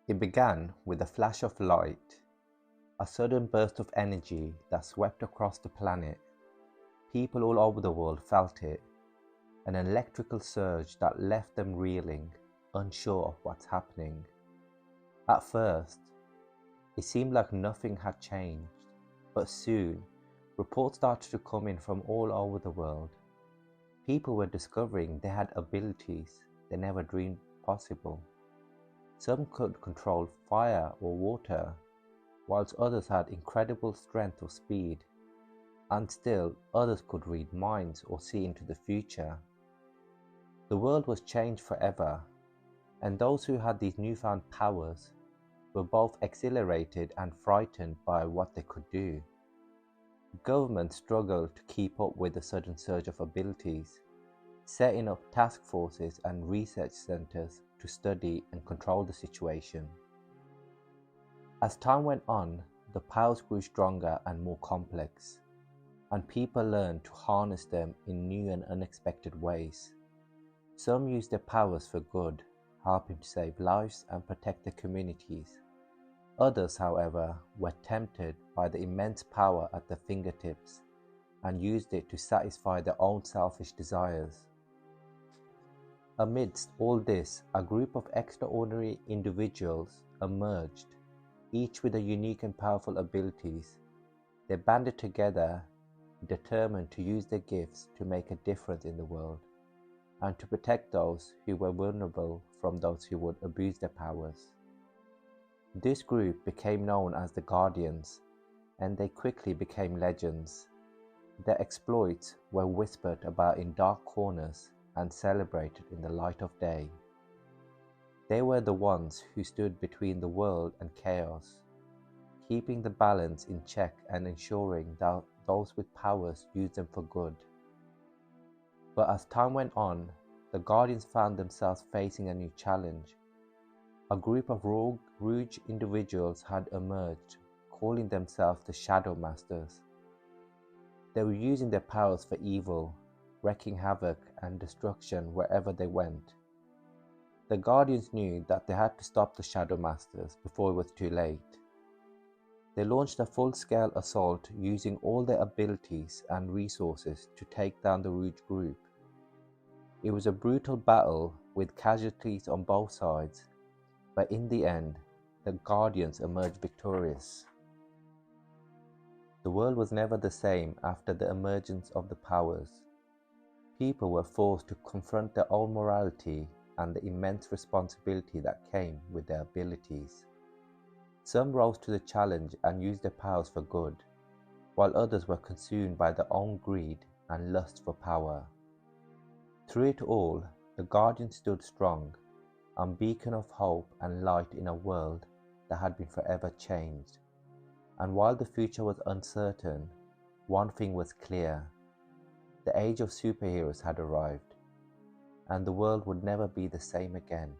It began with a flash of light, a sudden burst of energy that swept across the planet. People all over the world felt it, an electrical surge that left them reeling, unsure of what's happening. At first, it seemed like nothing had changed, but soon, reports started to come in from all over the world. People were discovering they had abilities they never dreamed possible. Some could control fire or water, whilst others had incredible strength or speed, and still others could read minds or see into the future. The world was changed forever, and those who had these newfound powers were both exhilarated and frightened by what they could do. Governments struggled to keep up with the sudden surge of abilities, setting up task forces and research centers to study and control the situation. As time went on, the powers grew stronger and more complex, and people learned to harness them in new and unexpected ways. Some used their powers for good, helping to save lives and protect their communities. Others, however, were tempted by the immense power at their fingertips and used it to satisfy their own selfish desires. Amidst all this, a group of extraordinary individuals emerged, each with a unique and powerful abilities. They banded together, determined to use their gifts to make a difference in the world, and to protect those who were vulnerable from those who would abuse their powers. This group became known as the Guardians, and they quickly became legends. Their exploits were whispered about in dark corners and celebrated in the light of day. They were the ones who stood between the world and chaos, keeping the balance in check and ensuring that those with powers used them for good. But as time went on, the Guardians found themselves facing a new challenge. A group of rogue individuals had emerged, calling themselves the Shadow Masters. They were using their powers for evil, wreaking havoc and destruction wherever they went. The Guardians knew that they had to stop the Shadow Masters before it was too late. They launched a full-scale assault using all their abilities and resources to take down the rogue group. It was a brutal battle with casualties on both sides, but in the end, the Guardians emerged victorious. The world was never the same after the emergence of the powers. People were forced to confront their own morality and the immense responsibility that came with their abilities. Some rose to the challenge and used their powers for good, while others were consumed by their own greed and lust for power. Through it all, the Guardians stood strong, a beacon of hope and light in a world that had been forever changed. And while the future was uncertain, one thing was clear: the age of superheroes had arrived, and the world would never be the same again.